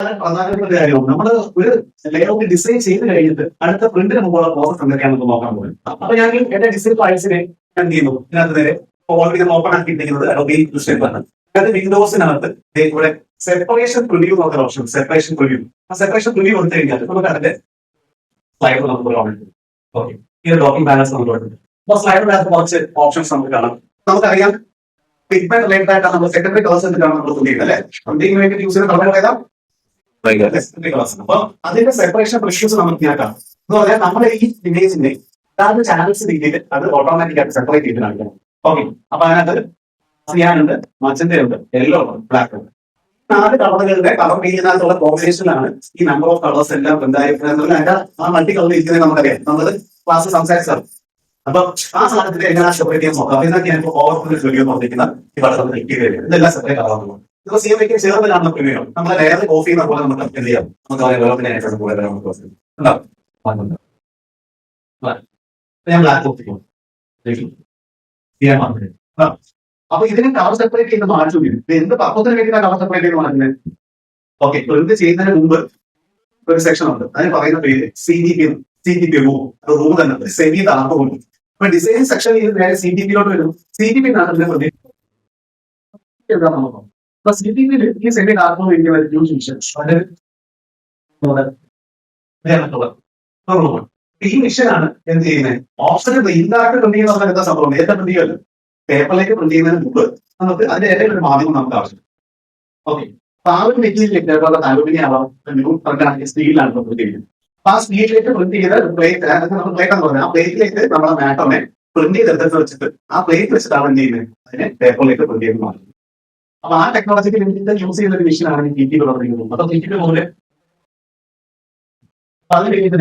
പ്രധാനപ്പെട്ട ഒരു കാര്യമാണ് നമ്മൾ ഒരു ലേഔട്ട് ഡിസൈൻ ചെയ്ത് കഴിഞ്ഞിട്ട് അടുത്ത പ്രിന്റിന് മുമ്പുള്ള പ്രോസസ് എന്തൊക്കെയാണെന്ന് നോക്കാൻ പോകും. അപ്പൊ ഞാൻ എന്റെ ഡിസൈൻ ഫയൽസിനെ എന്ത് ചെയ്യുന്നു, ഇതിനകത്ത് നേരെ ഓൾറെഡി നമ്മൾ ഓപ്പൺ ആക്കിയിരിക്കുന്നത് അഡോബി ഇല്ലുസ്ട്രേറ്ററാണ്. അതിനകത്ത് വിൻഡോസിനകത്ത് ഇവിടെ സെപ്പറേഷൻ പ്രിവ്യൂ എന്ന് പറഞ്ഞ ഓപ്ഷൻ, സെപ്പറേഷൻ പ്രിവ്യൂ. ആ സെപ്പറേഷൻ പ്രിവ്യൂ കൊടുത്തു കഴിഞ്ഞാൽ നമുക്ക് അതിന്റെ സ്ലൈഡ് നമുക്ക് കാണാൻ. ഓക്കെ, ഈ ഒരു ഡോക്യുമെന്റ് ബാലൻസ് നമുക്ക് വരുന്നത്. അപ്പൊ സ്ലൈഡിനകത്ത് കുറച്ച് ഓപ്ഷൻസ് നമുക്ക് കാണാം. നമുക്കറിയാം പിഗ്മെന്റ് റിലേറ്റഡ് ആയിട്ടാണ് നമ്മൾ സെക്കൻഡറി കളേഴ്സ് എന്താണ് നമ്മൾ തുണിയുന്നത് അല്ലെ. പ്രിന്റിംഗ് വേണ്ടി യൂസ് ചെയ്യുന്ന കളർ ഏതാ? അപ്പൊ അതിന്റെ സെപ്പറേഷൻ പ്രിഷ്യൂസ് നമുക്ക് ഞാൻ കാണാം എന്ന് പറഞ്ഞാൽ നമ്മുടെ ഈ ഇമേജിന്റെ അതാത് ചാനൽസ് രീതിയിൽ അത് ഓട്ടോമാറ്റിക് ആയിട്ട് സെപ്പറേറ്റ് ചെയ്ത് കാണിക്കണം. ഓക്കെ, അപ്പൊ അതിനകത്ത് സിയാനുണ്ട്, മജന്തയുണ്ട്, യെല്ലോ ഉണ്ട്, ബ്ലാക്ക് ഉണ്ട്. 4 കളറുകളുടെ കളർ പേജിനകത്തുള്ള കോമ്പിനേഷനിലാണ് ഈ നമ്പർ ഓഫ് കളേഴ്സ് എല്ലാം ഉണ്ടായിരിക്കുന്നത്. അതിന്റെ ആ മൾട്ടി കളർ ഇരിക്കുന്നത് നമുക്കറിയാം, നമ്മൾ ക്ലാസ് സംസാരിച്ചത്. അപ്പൊ ആ സാധനത്തിൽ എങ്ങനെ സെപ്പറേറ്റ് ചെയ്യാൻ നോക്കാം. അതിനകത്ത് ഞാൻ ഓവർ വീഡിയോ നോക്കിക്കുന്ന ഈ ബട്ടൺ ഇതെല്ലാം സെപ്പറേറ്റ് കളറാണ്. ഇപ്പൊ CMYK ചേർന്ന് കാണുന്ന പ്രിവ്യൂ നമ്മളെ ലെയർ കോഫി ചെയ്യുന്ന പോലെ നമുക്ക് എന്ത് ചെയ്യാം, നമുക്ക് ഞാൻ ബ്ലാക്ക് കോഫി അപ്പൊ ഇതിനെ കളർ സെപ്പറേറ്റ് ചെയ്യുന്ന മാറ്റി എന്ത് പർപ്പത്തിന് വേണ്ടിയിട്ടാണ് കളർ സെപ്പറേറ്റ് ചെയ്ത് മാറ്റുന്നത്? ഓക്കെ, പ്രിന്റ് ചെയ്യുന്നതിന് മുമ്പ് ഒരു സെക്ഷൻ ഉണ്ട്, അതിന് പറയുന്ന പേര് CDP റൂം തന്നെ സെമി ഡാർക്ക് കൊണ്ട്. അപ്പൊ ഡിസൈൻ സെക്ഷനിൽ ഇത് നേരെ CDPയിലോട്ട് വരുന്നു. CDP അപ്പൊ CDPയിൽ ഈ സെമി ഡാർക്ക് റൂം ഈ മിഷനാണ് എന്ത് ചെയ്യുന്നത്, ഓപ്ഷന് ഇൻഡയറക്ട് പ്രിന്റ് ചെയ്യുന്ന പറഞ്ഞാൽ എന്താ സംഭവം, നേരത്തെ പ്രിന്റ് ചെയ്യുമല്ലോ. പേപ്പറിലേക്ക് പ്രിന്റ് ചെയ്യുന്നതിന് മുമ്പ് നമുക്ക് അതിന്റെ ഇടയിൽ ഒരു മാധ്യമം നമുക്ക് ആവശ്യം. ഓക്കെ, അപ്പൊ ആ ഒരു മെറ്റീരിയലിലേക്ക് അലുമിനിയം ആവാം, സ്റ്റീലാണ് പ്രിന്റ് ചെയ്യുന്നത്. അപ്പൊ ആ സ്റ്റീലിലേക്ക് പ്രിന്റ് ചെയ്ത പ്ലേറ്റ് എന്ന് പറഞ്ഞാൽ ആ പ്ലേറ്റിലേക്ക് നമ്മളെ മാറ്ററിനെ പ്രിന്റ് ചെയ്തെടുത്ത് വെച്ചിട്ട് ആ പ്ലേറ്റ് വെച്ചിട്ടാണ് എന്ത് ചെയ്യുന്നത്, അതിനെ പേപ്പറിലേക്ക് പ്രിന്റ് ചെയ്ത് മാറ്റുന്നത്. അപ്പൊ ആ ടെക്നോളജിക്ക് യൂസ് ചെയ്യുന്ന ഒരു മെഷീനാണ് ഈ TTP പ്രവർത്തിക്കുന്നത്. അപ്പൊ TTP പോലെ അത് കഴിഞ്ഞിട്ട്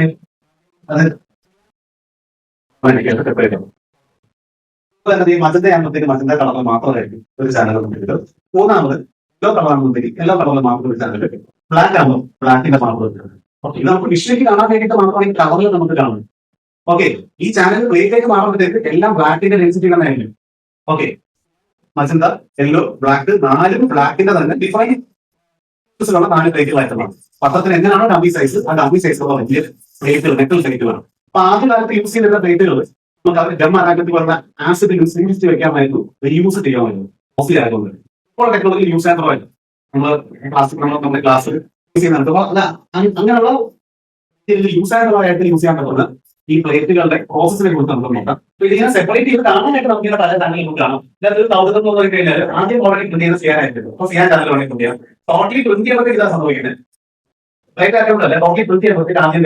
മജന്തയാകുമ്പോഴത്തേക്ക് മജന്ത കളർ മാത്രമായിരിക്കും ഒരു ചാനൽ നമുക്ക്. മൂന്നാമത് യെല്ലോ കളറാകുമ്പോഴത്തേക്ക് യെല്ലോ കളറിൽ മാത്രം ഒരു ചാനൽ കിട്ടും. ബ്ലാക്ക് ആകുമ്പോൾ ബ്ലാക്കിന്റെ മാത്രം കിട്ടും. ഓക്കെ, ഇത് നമുക്ക് വിഷ്വലിക്ക് കാണാൻ വേണ്ടിയിട്ട് മാത്രമാണ് ഈ കളറിൽ നമുക്ക് കാണുന്നത്. ഓക്കെ, ഈ ചാനൽ ബ്ലേക്കിലേക്ക് മാറുമ്പോഴത്തേക്ക് എല്ലാം ബ്ലാക്കിന്റെ ഡെൻസിറ്റി തന്നെയായിരിക്കും. ഓക്കെ, മജന്ത, യെല്ലോ, ബ്ലാക്ക്, 4 ബ്ലാക്കിന്റെ തന്നെ ഡിഫൈൻ 4 പ്ലേറ്റുകളായിട്ടുള്ളതാണ്. പത്രത്തിന് എങ്ങനെയാണോ ഡമ്മി സൈസ്, ആ ഡമ്മി സൈസുള്ള വലിയ പ്ലേറ്റുകൾ, മെറ്റൽ പ്ലേറ്റുകളാണ്. അപ്പൊ ആദ്യ കാലത്ത് യൂസ് ചെയ്തിരുന്ന പ്ലേറ്റുകൾ നമുക്ക് അവർ ഗം അനാഗ്രത്തിൽ പറഞ്ഞ ആസിഡ് യൂസ് വെക്കാമായിരുന്നു, റീയൂസ് ചെയ്യാമായിരുന്നു. മോസ്റ്റ്ലി ആയതുകൊണ്ട് ഇപ്പോൾ ടെക്നോളജി യൂസ് ചെയ്യാൻ തുടങ്ങി. നമ്മുടെ ക്ലാസ് യൂസ് ചെയ്യുന്നുണ്ട്. അപ്പൊ അല്ല, അങ്ങനെയുള്ള യൂസ് ആയിട്ടുള്ളതായിട്ട് യൂസ് ചെയ്യാൻ പറ്റുന്ന ഈ പ്ലേറ്റുകളുടെ പ്രോസസ്സിനെ കുറിച്ച് നമുക്ക് നോക്കാം. അപ്പൊ ഇതിനെ സെപ്പറേറ്റ് ചെയ്ത് കാണാനായിട്ട് നമുക്ക് പല ചാനലിൽ നമുക്ക് കാണാം. ഇതിനകത്ത് 1000 എന്ന് പറഞ്ഞു കഴിഞ്ഞാൽ ആദ്യം ഓൾറെഡി പ്രിന്റ് ചെയ്യുന്ന ചെയ്യാനായിട്ട് അപ്പൊ ചെയ്യാൻ ചാനൽ വേണമെങ്കിൽ പ്രിന്റ് ചെയ്യാം. ടോട്ടലി പ്രിന്റ് ചെയ്യുമ്പോൾ ഇതാണ് സംഭവിക്കുന്നത്. പ്ലേറ്റ് ആയതുകൊണ്ട് അല്ലെ ടോട്ടലി പ്രിന്റ് ചെയ്യുമ്പോൾ ആദ്യം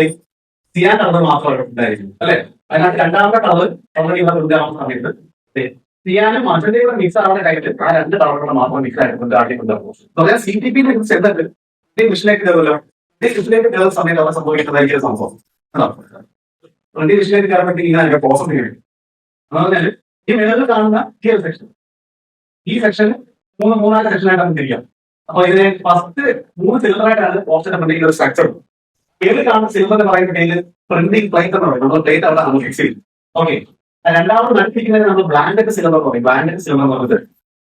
ചെയ്യാൻ കളർ മാത്രമായിട്ട് ഉണ്ടായിരിക്കും അല്ലെ. അതിനകത്ത് രണ്ടാമത്തെ കളർ ഓൾറെഡി ഇവിടെ പ്രിന്റ് ആവുന്ന സമയത്ത് ചെയ്യാനും മജന്തയുടെ മിക്സ് ആവുന്ന കാര്യത്തിൽ ആ 2 കളറുകൾ മാത്രം മിക്സ് ആയിട്ട് ആദ്യം CTP ചെന്നിട്ട് ഈ മിഷനിലേക്ക് കയറുമല്ലോ. ഈ മിഷനിലേക്ക് കയറുന്ന സമയത്ത് അവിടെ സംഭവിക്കുന്നതായിരിക്കും സംഭവം. പ്രിന്റ് മിഷനിലേക്ക് കയറുമ്പോഴത്തേക്ക് ഇങ്ങനെ പ്രോസസ് ചെയ്യും. പറഞ്ഞാൽ ഈ മേളിൽ കാണുന്ന ഈ ഒരു സെക്ഷൻ, ഈ സെക്ഷന് 3 സെക്ഷനായിട്ട് നമുക്ക് തിരിക്കാം. അപ്പൊ ഇതിനെ ഫസ്റ്റ് 3 സിലിണ്ടറായിട്ടാണ് ഓപ്ഷന്റെ പ്രിന്റിംഗ് ഒരു സ്ട്രക്ചർ. ഏത് കാണുന്ന സിലിണ്ടർ എന്ന് പറയുന്ന പേര് പ്രിന്റിംഗ് പ്ലേറ്റ് എന്ന് പറയും. നമ്മൾ പ്ലേറ്റ് അവിടെ നമ്മൾ ഫിക്സ് ചെയ്യും. ഓക്കെ, രണ്ടാമത് നടിപ്പിക്കുന്നതിന് നമ്മൾ ബ്ലാങ്കറ്റ് സിലിണ്ടർ എന്ന് പറയും. ബ്ലാങ്കറ്റ് സിലിണ്ടർ എന്ന് പറഞ്ഞത്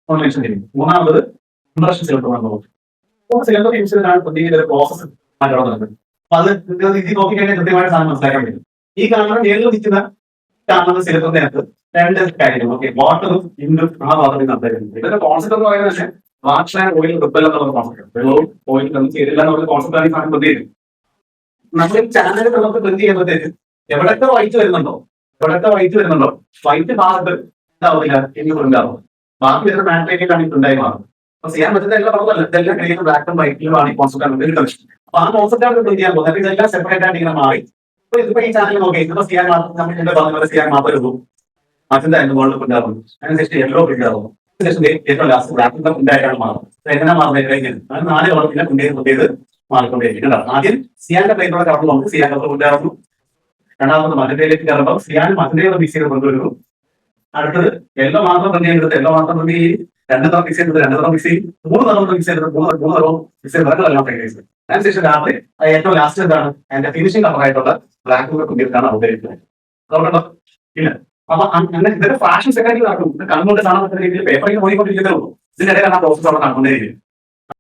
മെൻഷൻ ചെയ്യും. മൂന്നാമത് ഇംപ്രഷൻ സിലിണ്ടർ എന്ന് പറയും. 3 സിലിണ്ടർ യൂസ് ചെയ്താണ് പ്രിന്റിംഗിന്റെ പ്രോസസ് മാറ്റം നടക്കുന്നത്. അപ്പൊ അത് ഇത് നോക്കിക്കഴിഞ്ഞാൽ കൃത്യമായിട്ട് സാധനം മനസ്സിലാക്കാൻ പറ്റും. ഈ കാണുന്ന നേരിൽ നിൽക്കുന്ന കാണുന്ന സിലിണ്ടറിനകത്ത് 2 കാര്യങ്ങൾ, ഓക്കെ, വാട്ടറും ഇൻഡും ആ ഭാഗത്ത് സംസാരിക്കുന്നത്. ഇതിന്റെ കോൺസെപ്റ്റ് എന്ന് പറയുന്നത് തന്നെ വാട്ടർ ആൻഡ് ഓയിൽ റിപ്പൽ എന്നുള്ള കോൺസെപ്റ്റ്. വെള്ളവും ഓയിലും ഒന്നും ചെയ്തില്ല എന്നുള്ള കോൺസെപ്റ്റ് ആണ് ഈ സാധനം പ്രിന്റ് ചെയ്യുന്നത്. നമ്മൾ ചാനൽ നമുക്ക് പ്രിന്റ് ചെയ്യുമ്പോഴത്തേക്ക് എവിടൊക്കെ വൈറ്റ് വരുന്നുണ്ടോ വൈറ്റ് ഭാഗത്ത് ഇതാവില്ല എന്ന് പ്രിന്റ് ആവും. ബാക്കി വരുന്ന മാറ്റിലേക്കാണ് ഈ പ്രിന്റായി മാറും. അപ്പൊ ചെയ്യാൻ പറ്റുന്ന എല്ലാ പറഞ്ഞല്ല, ഇതെല്ലാം കഴിയുന്ന ബ്ലാക്കും വൈറ്റിലുമാണ് ഈ കോൺസെപ്റ്റ് ആണ് കിട്ടുന്നത്. അപ്പൊ ആ കോൺസെപ്റ്റാണ് പ്രിന്റ് ചെയ്യാൻ പോകുന്നത്. ഇതെല്ലാം സെപ്പറേറ്റ് ആയിട്ട് ഇങ്ങനെ മാറി. അപ്പൊ ഇതിപ്പോ ഈ ചാനൽ നോക്കി ഇതിപ്പോ ചെയ്യാൻ മാത്രം നമ്മൾ പറഞ്ഞ പോലെ ചെയ്യാൻ മാത്രമേ ഉള്ളൂ. മറ്റേ അതിന്റെ മുകളിൽ പ്രിന്റ് ആകും, അതിനുശേഷം യെല്ലോ പ്രിന്റ് ആകും, അതിനുശേഷം ഏറ്റവും ലാസ്റ്റ് ബ്ലാക്കിന്റെ പ്രിന്റ് ആയിട്ടാണ് മാറും. എങ്ങനെ മാറുന്നത് കഴിഞ്ഞാൽ അത് 4 കളർ പിന്നെ പ്രിന്റ് ചെയ്ത് മാറിക്കൊണ്ടേയിരിക്കും. ആദ്യം സിയാന്റെ പ്ലേറ്റിലൂടെ കടന്നു നമുക്ക് സിയാൻ കളർ കൊണ്ടുവരുന്നു. രണ്ടാമത് മജന്തയിലേക്ക് കയറുമ്പോൾ സിയാൻ മജന്തയുടെ മിക്സ് ചെയ്ത് കൊണ്ടുവരുന്നു. അടുത്തത് യെല്ലോ മാത്രം പ്രിന്റ് ചെയ്തെടുത്ത് യെല്ലോ മാത്രം പ്രിന്റ് ചെയ്യും. 2 തവണ മിക്സ് ചെയ്തത് 2 തവണ മിക്സ് ചെയ്യും. 3 തവണ മിക്സ് ചെയ്തത് 3 തവണ മിക്സ് ചെയ്ത് എല്ലാം ഫൈനലൈസ് ചെയ്യും. അതിനുശേഷം രാത്രി ഏറ്റവും ലാസ്റ്റ് എന്താണ് അതിന്റെ ഫിനിഷിംഗ് കളറായിട്ടുള്ള ബ്ലാക്ക് കൊണ്ടിട്ടാണ് അവതരിക്കുന്നത്. ഇല്ല, അപ്പൊ അങ്ങനെ ഇതൊക്കെ ഫാഷൻ സെക്കൻഡിൽ നടക്കും. കണ്ണുകൊണ്ട് കാണാൻ പറ്റുന്ന രീതിയിൽ പേപ്പറിൽ പോയിക്കൊണ്ടിരിക്കുന്നേ ഉള്ളൂ. ഇതിനിടയിലാണ് ആ പ്രോസസ് അവിടെ നടക്കുന്നേ ഇരിക്കും.